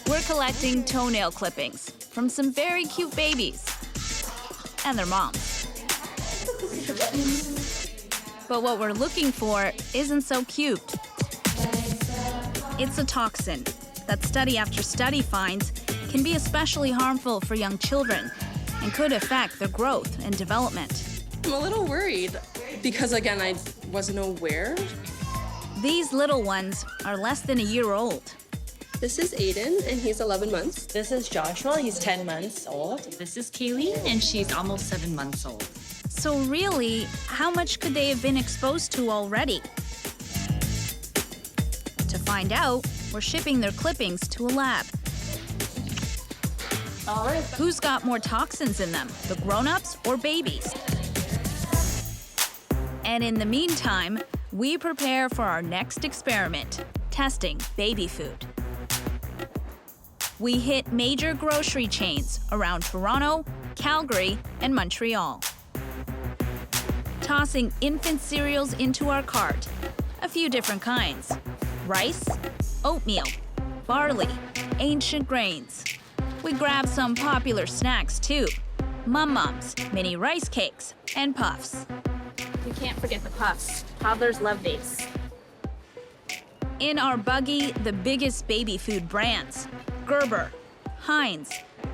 We're collecting toenail clippings from some very cute babies and their moms. But what we're looking for isn't so cute. It's a toxin that study after study finds can be especially harmful for young children and could affect their growth and development. I'm a little worried because, again, I wasn't aware. These little ones are less than a year old. This is Aiden, and he's 11 months. This is Joshua, he's 10 months old. This is Kaylee, and she's almost 7 months old. So really, how much could they have been exposed to already? To find out, we're shipping their clippings to a lab. All right. Who's got more toxins in them, the grown-ups or babies? And in the meantime, we prepare for our next experiment, testing baby food. We hit major grocery chains around Toronto, Calgary, and Montreal. Tossing infant cereals into our cart, a few different kinds. Rice, oatmeal, barley, ancient grains. We grab some popular snacks too. Mum-Mums, mini rice cakes, and puffs. You can't forget the puffs. Toddlers love these. In our buggy, the biggest baby food brands. Gerber, Heinz,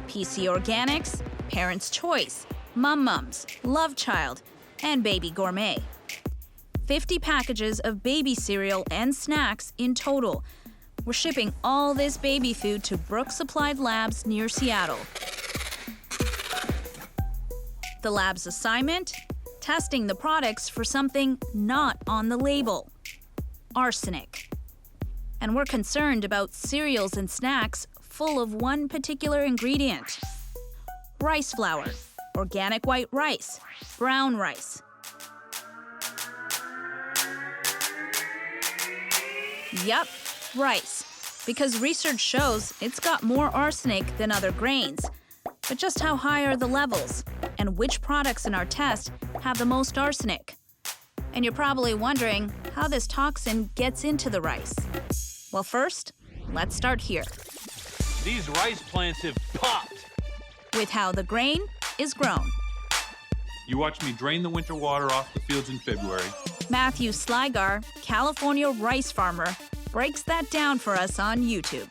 PC Organics, Parents' Choice, Mum-Mums, Love Child, and Baby Gourmet. 50 packages of baby cereal and snacks in total. We're shipping all this baby food to Brooks Applied Labs near Seattle. The lab's assignment? Testing the products for something not on the label. Arsenic. And we're concerned about cereals and snacks full of one particular ingredient. Rice flour, organic white rice, brown rice. Yup, rice. Because research shows it's got more arsenic than other grains. But just how high are the levels? And which products in our test have the most arsenic? And you're probably wondering how this toxin gets into the rice. Well, first, let's start here. These rice plants have popped. With how the grain is grown. You watched me drain the winter water off the fields in February. Matthew Slygar, California rice farmer, breaks that down for us on YouTube.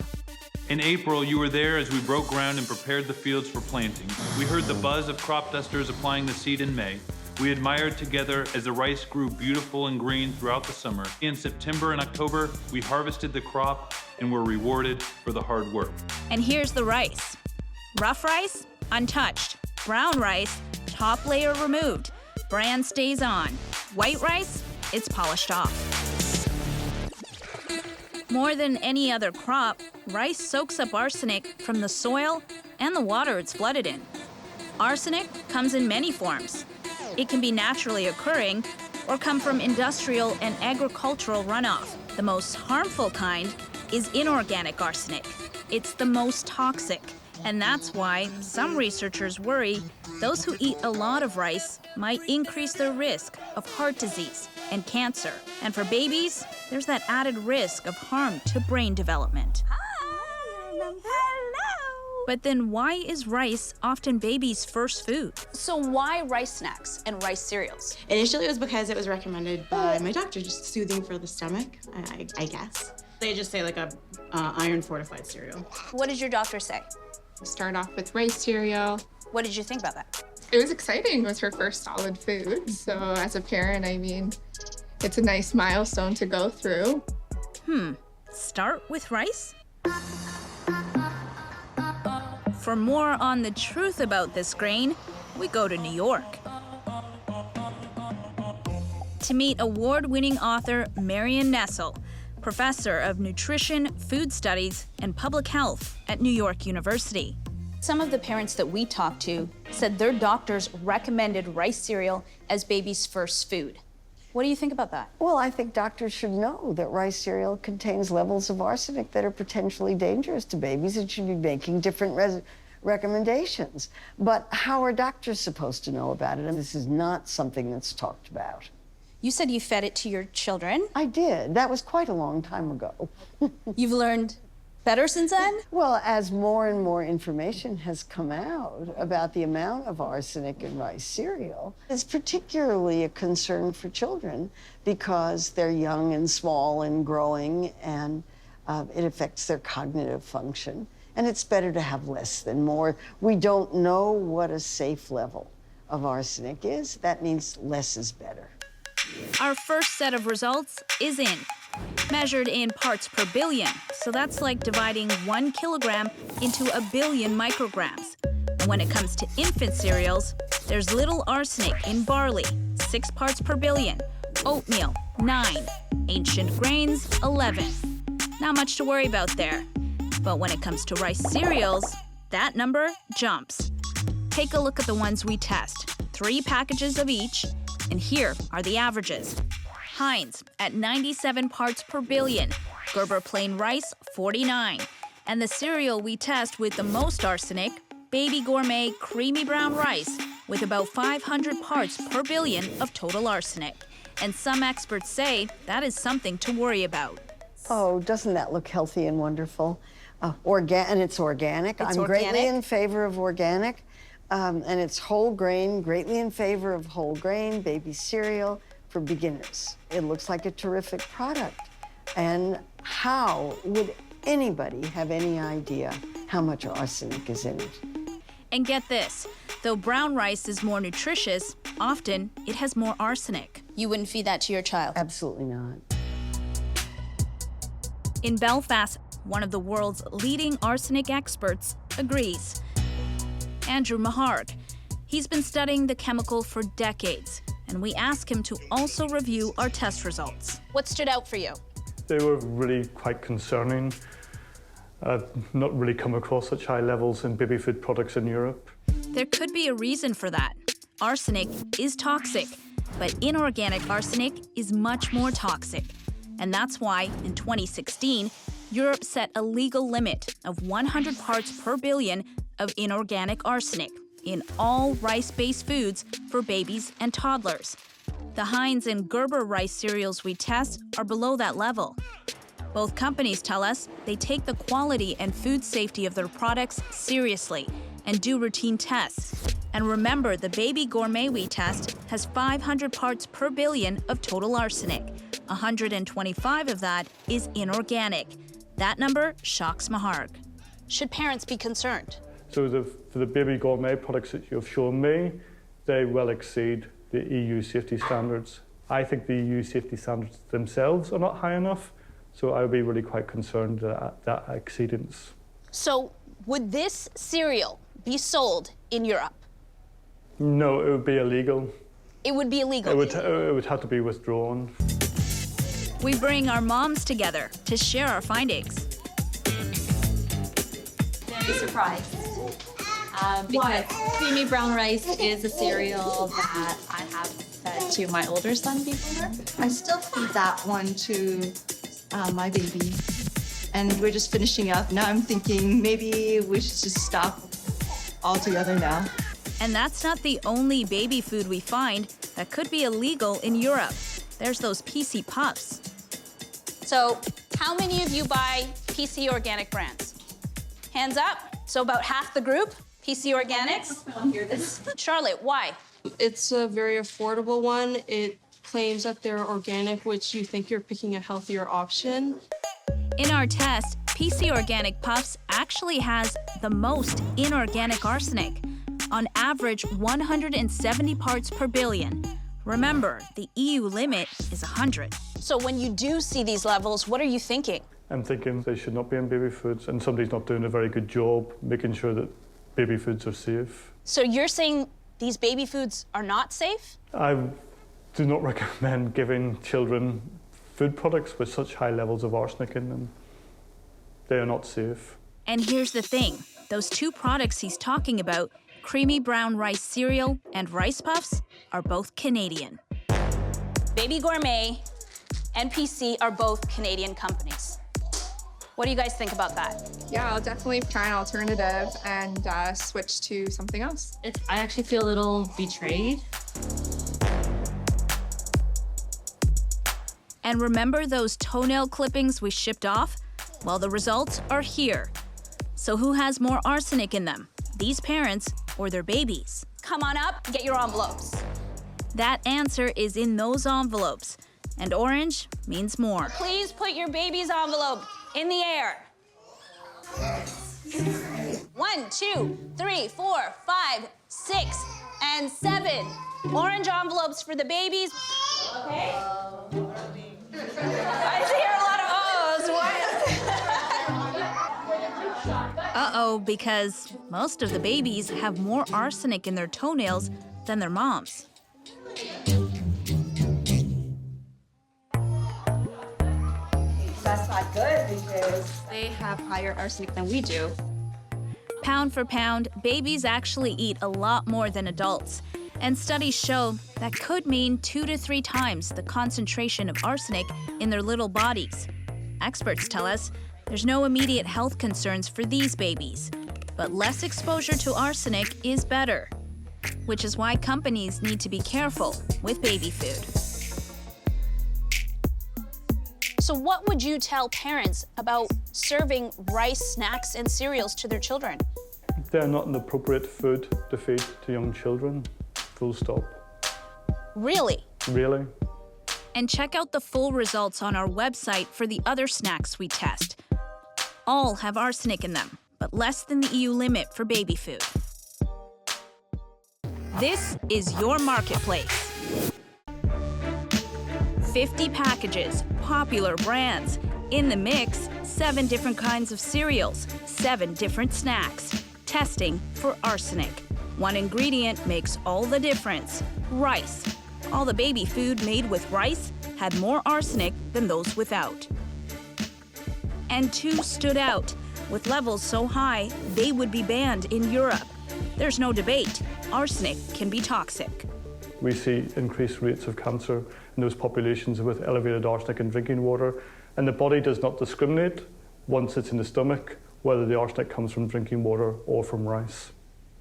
In April, you were there as we broke ground and prepared the fields for planting. We heard the buzz of crop dusters applying the seed in May. We admired together as the rice grew beautiful and green throughout the summer. In September and October, we harvested the crop and were rewarded for the hard work. And here's the rice. Rough rice, untouched. Brown rice, top layer removed. Bran stays on. White rice, it's polished off. More than any other crop, rice soaks up arsenic from the soil and the water it's flooded in. Arsenic comes in many forms. It can be naturally occurring or come from industrial and agricultural runoff. The most harmful kind is inorganic arsenic. It's the most toxic. And that's why some researchers worry those who eat a lot of rice might increase their risk of heart disease and cancer. And for babies, there's that added risk of harm to brain development. Hello! But then why is rice often babies' first food? So why rice snacks and rice cereals? Initially, it was because it was recommended by my doctor, just soothing for the stomach, I guess. They just say like a iron-fortified cereal. What did your doctor say? Start off with rice cereal. What did you think about that? It was exciting. It was her first solid food. So as a parent, I mean, it's a nice milestone to go through. Start with rice? For more on the truth about this grain, we go to New York. To meet award-winning author Marion Nestle, professor of nutrition, food studies, and public health at New York University. Some of the parents that we talked to said their doctors recommended rice cereal as baby's first food. What do you think about that? Well, I think doctors should know that rice cereal contains levels of arsenic that are potentially dangerous to babies and should be making different recommendations. But how are doctors supposed to know about it? And this is not something that's talked about. You said you fed it to your children. I did. That was quite a long time ago. You've learned Better since then? Well, as more and more information has come out about the amount of arsenic in rice cereal, it's particularly a concern for children because they're young and small and growing, and it affects their cognitive function. And it's better to have less than more. We don't know what a safe level of arsenic is. That means less is better. Our first set of results is in, measured in parts per billion. So that's like dividing 1 kilogram into a billion micrograms. And when it comes to infant cereals, there's little arsenic in barley, 6 parts per billion, oatmeal, 9, ancient grains, 11. Not much to worry about there. But when it comes to rice cereals, that number jumps. Take a look at the ones we test, 3 packages of each, and here are the averages. Heinz at 97 parts per billion, Gerber plain rice 49, and the cereal we test with the most arsenic, Baby Gourmet creamy brown rice with about 500 parts per billion of total arsenic. And some experts say that is something to worry about. Oh, doesn't that look healthy and wonderful? And it's organic. I'm greatly in favor of organic. And it's whole grain, greatly in favor of whole grain baby cereal for beginners. It looks like a terrific product. And how would anybody have any idea how much arsenic is in it? And get this, though brown rice is more nutritious, often it has more arsenic. You wouldn't feed that to your child? Absolutely not. In Belfast, one of the world's leading arsenic experts agrees. Andrew Maharg. He's been studying the chemical for decades, and we asked him to also review our test results. What stood out for you? They were really quite concerning. I've not really come across such high levels in baby food products in Europe. There could be a reason for that. Arsenic is toxic, but inorganic arsenic is much more toxic. And that's why, in 2016, Europe set a legal limit of 100 parts per billion of inorganic arsenic in all rice-based foods for babies and toddlers. The Heinz and Gerber rice cereals we test are below that level. Both companies tell us they take the quality and food safety of their products seriously and do routine tests. And remember, the Baby Gourmet we test has 500 parts per billion of total arsenic. 125 of that is inorganic. That number shocks Maharg. Should parents be concerned? So for the Baby Gourmet products that you've shown me, they well exceed the EU safety standards. I think the EU safety standards themselves are not high enough, so I would be really quite concerned at that exceedance. So would this cereal be sold in Europe? No, it would be illegal. It would be illegal? It would have to be withdrawn. We bring our moms together to share our findings. Very surprised. Because creamy brown rice is a cereal that I have fed to my older son before. I still feed that one to my baby. And we're just finishing up. Now I'm thinking maybe we should just stop altogether now. And that's not the only baby food we find that could be illegal in Europe. There's those PC puffs. So how many of you buy PC organic brands? Hands up. So about half the group, PC Organics. I don't hear this. Charlotte, why? It's a very affordable one. It claims that they're organic, which you think you're picking a healthier option. In our test, PC Organic Puffs actually has the most inorganic arsenic. On average, 170 parts per billion. Remember, the EU limit is 100. So when you do see these levels, what are you thinking? I'm thinking they should not be in baby foods, and somebody's not doing a very good job making sure that baby foods are safe. So you're saying these baby foods are not safe? I do not recommend giving children food products with such high levels of arsenic in them. They are not safe. And here's the thing. Those 2 products he's talking about, creamy brown rice cereal and rice puffs, are both Canadian. Baby Gourmet and PC are both Canadian companies. What do you guys think about that? Yeah, I'll definitely try an alternative and switch to something else. I actually feel a little betrayed. And remember those toenail clippings we shipped off? Well, the results are here. So who has more arsenic in them? These parents or their babies? Come on up, get your envelopes. That answer is in those envelopes. And orange means more. Please put your baby's envelope in the air. 1, 2, 3, 4, 5, 6, and 7. Orange envelopes for the babies. Okay? I hear a lot of ohs. Uh-oh, because most of the babies have more arsenic in their toenails than their moms. That's not good because they have higher arsenic than we do. Pound for pound, babies actually eat a lot more than adults. And studies show that could mean 2 to 3 times the concentration of arsenic in their little bodies. Experts tell us there's no immediate health concerns for these babies, but less exposure to arsenic is better, which is why companies need to be careful with baby food. So what would you tell parents about serving rice, snacks, and cereals to their children? They're not an appropriate food to feed to young children. Full stop. Really? Really? And check out the full results on our website for the other snacks we test. All have arsenic in them, but less than the EU limit for baby food. This is your marketplace. 50 packages, popular brands. In the mix, 7 different kinds of cereals, 7 different snacks. Testing for arsenic. One ingredient makes all the difference: rice. All the baby food made with rice had more arsenic than those without. And 2 stood out. With levels so high, they would be banned in Europe. There's no debate. Arsenic can be toxic. We see increased rates of cancer in those populations with elevated arsenic in drinking water, and the body does not discriminate once it's in the stomach whether the arsenic comes from drinking water or from rice.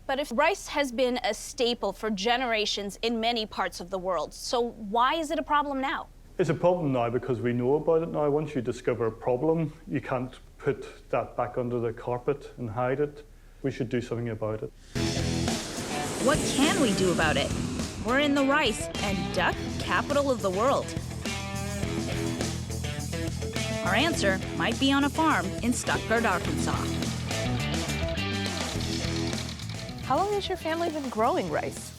But if rice has been a staple for generations in many parts of the world, so why is it a problem now? It's a problem now because we know about it now. Once you discover a problem, you can't put that back under the carpet and hide it. We should do something about it. What can we do about it? We're in the rice and duck capital of the world. Our answer might be on a farm in Stuttgart, Arkansas. How long has your family been growing rice?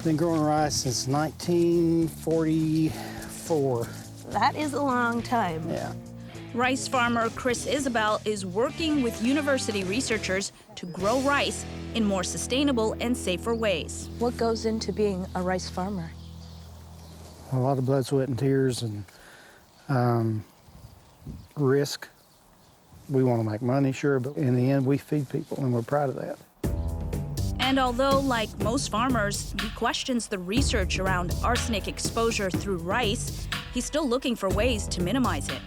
Been growing rice since 1944. That is a long time. Yeah. Rice farmer Chris Isabel is working with university researchers to grow rice in more sustainable and safer ways. What goes into being a rice farmer? A lot of blood, sweat, and tears, and risk. We want to make money, sure, but in the end, we feed people, and we're proud of that. And although, like most farmers, he questions the research around arsenic exposure through rice, he's still looking for ways to minimize it.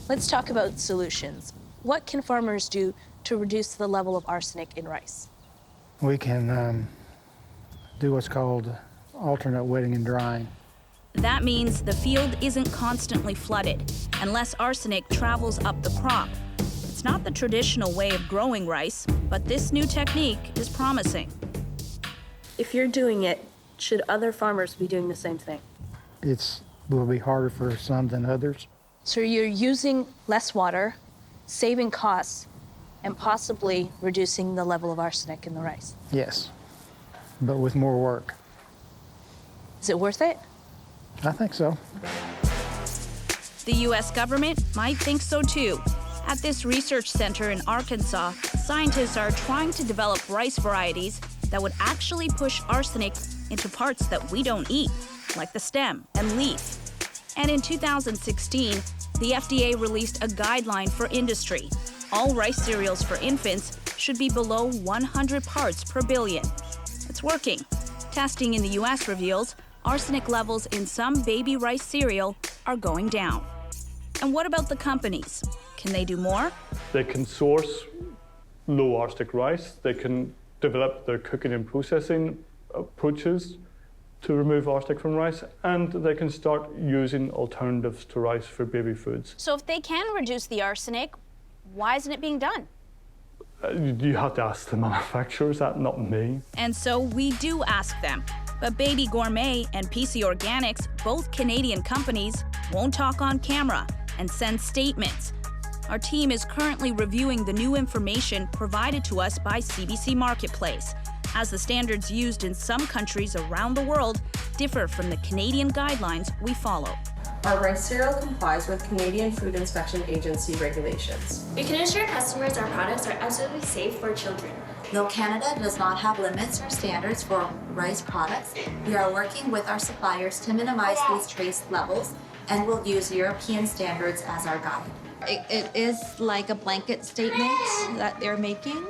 Let's talk about solutions. What can farmers do to reduce the level of arsenic in rice? We can do what's called alternate wetting and drying. That means the field isn't constantly flooded, and less arsenic travels up the crop. It's not the traditional way of growing rice, but this new technique is promising. If you're doing it, should other farmers be doing the same thing? It will be harder for some than others. So you're using less water, saving costs, and possibly reducing the level of arsenic in the rice. Yes, but with more work. Is it worth it? I think so. The U.S. government might think so too. At this research center in Arkansas, scientists are trying to develop rice varieties that would actually push arsenic into parts that we don't eat, like the stem and leaf. And in 2016, the FDA released a guideline for industry. All rice cereals for infants should be below 100 parts per billion. It's working. Testing in the U.S. reveals arsenic levels in some baby rice cereal are going down. And what about the companies? Can they do more? They can source low arsenic rice. They can develop their cooking and processing approaches to remove arsenic from rice, and they can start using alternatives to rice for baby foods. So if they can reduce the arsenic, why isn't it being done? You have to ask the manufacturers, that, not me. And so we do ask them. But Baby Gourmet and PC Organics, both Canadian companies, won't talk on camera and send statements. Our team is currently reviewing the new information provided to us by CBC Marketplace, as the standards used in some countries around the world differ from the Canadian guidelines we follow. Our rice cereal complies with Canadian Food Inspection Agency regulations. We can assure customers our products are absolutely safe for children. Though Canada does not have limits or standards for rice products, we are working with our suppliers to minimize these trace levels and will use European standards as our guide. It is like a blanket statement that they're making,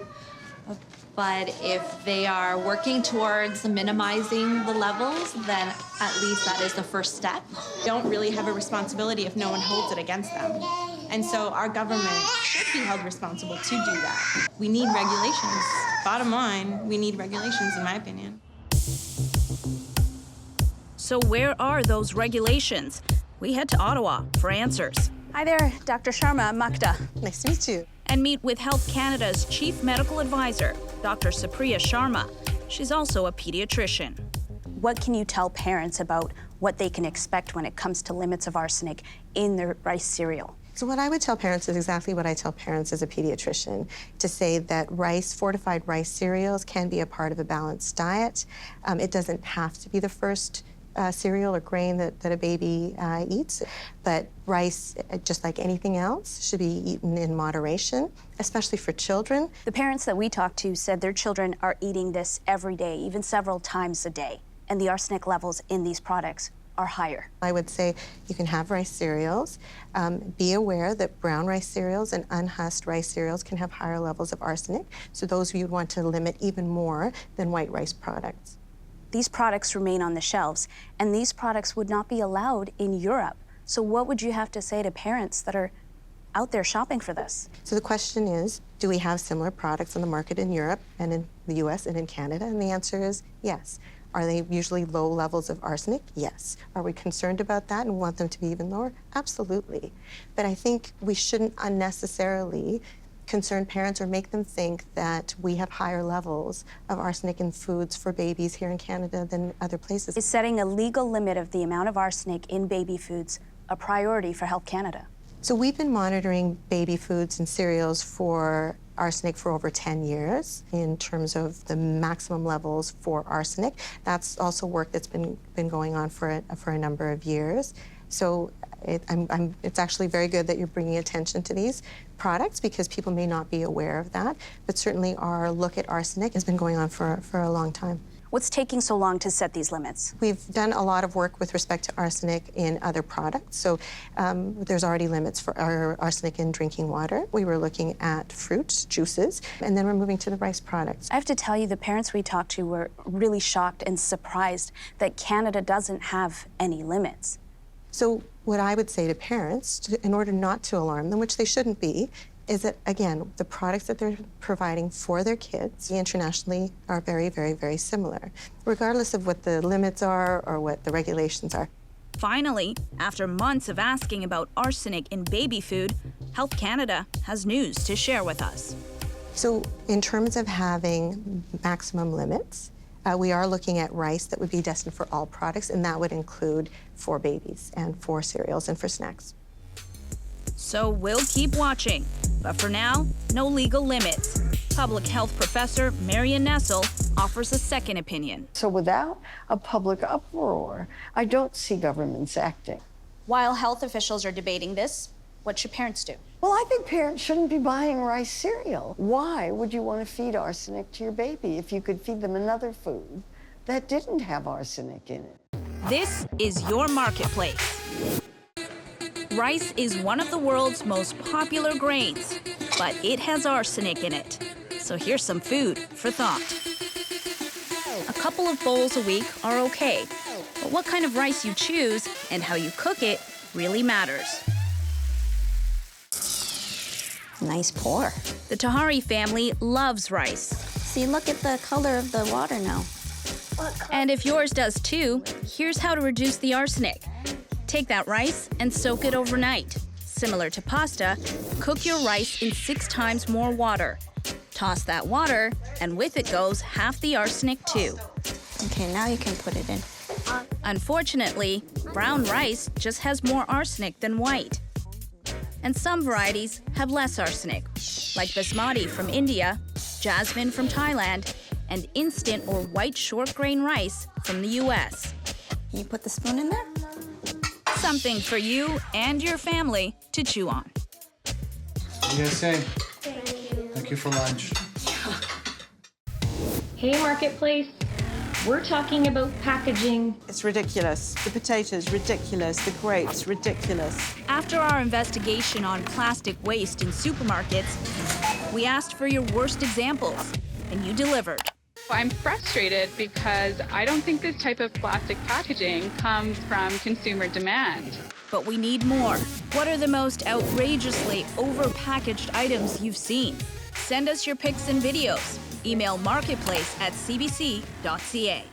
but if they are working towards minimizing the levels, then at least that is the first step. They don't really have a responsibility if no one holds it against them. And so our government should be held responsible to do that. We need regulations. Bottom line, we need regulations, in my opinion. So where are those regulations? We head to Ottawa for answers. Hi there, Dr. Sharma, Makta. Nice to meet you. And meet with Health Canada's Chief Medical Advisor, Dr. Supriya Sharma. She's also a pediatrician. What can you tell parents about what they can expect when it comes to limits of arsenic in their rice cereal? So what I would tell parents is exactly what I tell parents as a pediatrician, to say that fortified rice cereals can be a part of a balanced diet. It doesn't have to be the first cereal or grain that a baby eats, but rice, just like anything else, should be eaten in moderation, especially for children. The parents that we talked to said their children are eating this every day, even several times a day, and the arsenic levels in these products are higher. I would say you can have rice cereals. Be aware that brown rice cereals and unhusked rice cereals can have higher levels of arsenic, so those you'd want to limit even more than white rice products. These products remain on the shelves, and these products would not be allowed in Europe. So what would you have to say to parents that are out there shopping for this? So the question is, do we have similar products on the market in Europe and in the US and in Canada? And the answer is yes. Are they usually low levels of arsenic? Yes. Are we concerned about that and want them to be even lower? Absolutely. But I think we shouldn't unnecessarily concern parents or make them think that we have higher levels of arsenic in foods for babies here in Canada than other places. Is setting a legal limit of the amount of arsenic in baby foods a priority for Health Canada? So we've been monitoring baby foods and cereals for arsenic for over 10 years in terms of the maximum levels for arsenic. That's also work that's been going on for a number of years. So it's actually very good that you're bringing attention to these products because people may not be aware of that. But certainly our look at arsenic has been going on for a long time. What's taking so long to set these limits? We've done a lot of work with respect to arsenic in other products. So there's already limits for our arsenic in drinking water. We were looking at fruits, juices, and then we're moving to the rice products. I have to tell you, the parents we talked to were really shocked and surprised that Canada doesn't have any limits. So what I would say to parents, in order not to alarm them, which they shouldn't be, is that, again, the products that they're providing for their kids internationally are very, very, very similar, regardless of what the limits are or what the regulations are. Finally, after months of asking about arsenic in baby food, Health Canada has news to share with us. So in terms of having maximum limits, we are looking at rice that would be destined for all products, and that would include for babies and for cereals and for snacks. So we'll keep watching. But for now, no legal limits. Public health professor Marian Nessel offers a second opinion. So without a public uproar, I don't see governments acting. While health officials are debating this, what should parents do? Well, I think parents shouldn't be buying rice cereal. Why would you want to feed arsenic to your baby if you could feed them another food that didn't have arsenic in it? This is your marketplace. Rice is one of the world's most popular grains, but it has arsenic in it. So here's some food for thought. A couple of bowls a week are okay, but what kind of rice you choose and how you cook it really matters. Nice pour. The Tahari family loves rice. See, look at the color of the water now. And if yours does too, here's how to reduce the arsenic. Take that rice and soak it overnight. Similar to pasta, cook your rice in 6 times more water. Toss that water, and with it goes half the arsenic too. Okay, now you can put it in. Unfortunately, brown rice just has more arsenic than white. And some varieties have less arsenic, like basmati from India, jasmine from Thailand, and instant or white short grain rice from the US. Can you put the spoon in there? Something for you and your family to chew on. What do you guys say? Thank you for lunch. Hey, Marketplace. We're talking about packaging. It's ridiculous. The potatoes, ridiculous. The grapes, ridiculous. After our investigation on plastic waste in supermarkets, we asked for your worst examples, and you delivered. I'm frustrated because I don't think this type of plastic packaging comes from consumer demand. But we need more. What are the most outrageously overpackaged items you've seen? Send us your pics and videos. Email marketplace@cbc.ca.